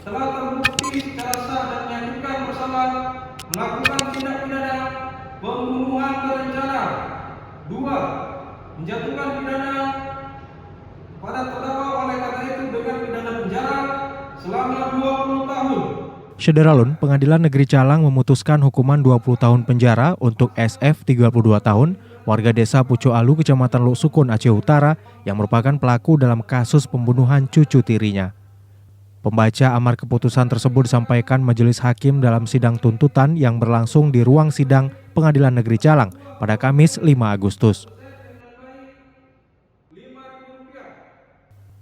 telah terbukti secara sah dan menyatakan bersalah melakukan tindak pidana pembunuhan berencana. 2. Menjatuhkan pidana pada terdakwa oleh karena itu dengan pidana penjara selama 20 tahun. Syederalun, Pengadilan Negeri Calang memutuskan hukuman 20 tahun penjara untuk SF 32 tahun, warga desa Pucuk Alu, Kecamatan Luk Sukun, Aceh Utara, yang merupakan pelaku dalam kasus pembunuhan cucu tirinya. Pembaca amar keputusan tersebut disampaikan Majelis Hakim dalam sidang tuntutan yang berlangsung di ruang sidang Pengadilan Negeri Calang pada Kamis 5 Agustus.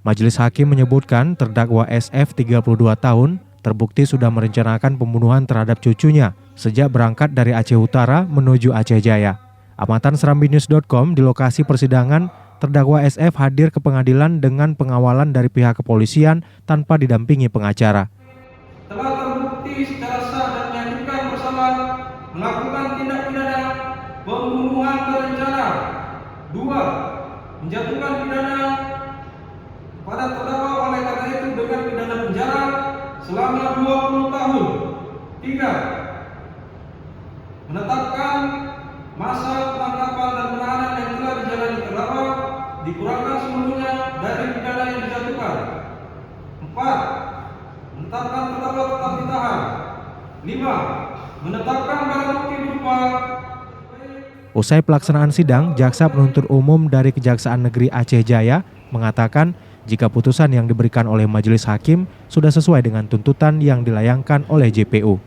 Majelis Hakim menyebutkan terdakwa SF 32 tahun terbukti sudah merencanakan pembunuhan terhadap cucunya sejak berangkat dari Aceh Utara menuju Aceh Jaya. Amatan serambinews.com, di lokasi persidangan, terdakwa SF hadir ke pengadilan dengan pengawalan dari pihak kepolisian tanpa didampingi pengacara. Telah terbukti secara sah dan menyatakan bersalah melakukan tindak pidana pembunuhan berencana. 2. Menjatuhkan pidana pada terdakwa oleh karena itu dengan pidana penjara selama 20 tahun. 3. Menetapkan masa penangkapan dan penahanan yang telah dijalani terdakwa dikurangkan seluruhnya dari pidana yang dijatuhkan. 4. Menetapkan terdakwa tetap ditahan. 5. Menetapkan barang bukti berupa. Usai pelaksanaan sidang, Jaksa Penuntut Umum dari Kejaksaan Negeri Aceh Jaya mengatakan jika putusan yang diberikan oleh Majelis Hakim sudah sesuai dengan tuntutan yang dilayangkan oleh JPU.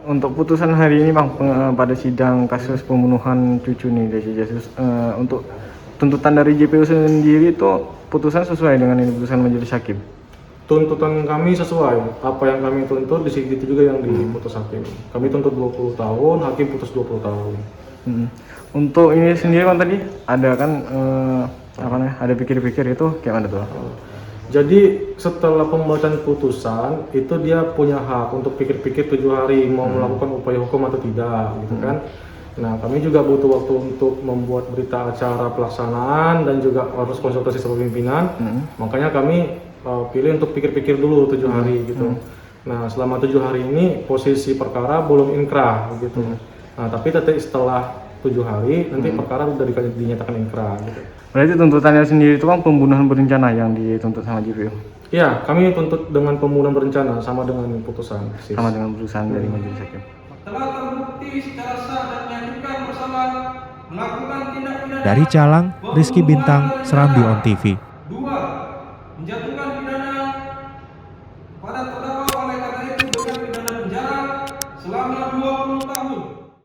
Untuk putusan hari ini Bang, pada sidang kasus pembunuhan cucu nih, untuk tuntutan dari JPU sendiri itu putusan sesuai dengan ini putusan Majelis Hakim? Tuntutan kami sesuai, apa yang kami tuntut di situ juga yang diputus hakim. Kami tuntut 20 tahun, hakim putus 20 tahun. Untuk ini sendiri Bang, tadi ada kan ada pikir-pikir itu kayak mana tuh? Jadi setelah pembacaan putusan itu dia punya hak untuk pikir-pikir 7 hari mau melakukan upaya hukum atau tidak, gitu kan. Nah, kami juga butuh waktu untuk membuat berita acara pelaksanaan dan juga harus konsultasi sama pimpinan. Makanya kami pilih untuk pikir-pikir dulu 7 hari gitu. Nah, selama 7 hari ini posisi perkara belum inkrah gitu. Nah, tapi tetap setelah 7 hari nanti perkara sudah dinyatakan inkrah gitu. Berarti tuntutannya sendiri itu Bang pembunuhan berencana yang dituntut sama JPU? Iya, kami tuntut dengan pembunuhan berencana sama dengan putusan. Sama dengan putusan dari Majelis Hakim. Telah terbukti secara sah dan menyatakan bersalah melakukan tindak pidana. Dari Calang, Rizky Bintang, Serambi On TV. 2. Menjatuhkan pidana pada terdakwa oleh karena itu dengan pidana penjara selama 20 tahun.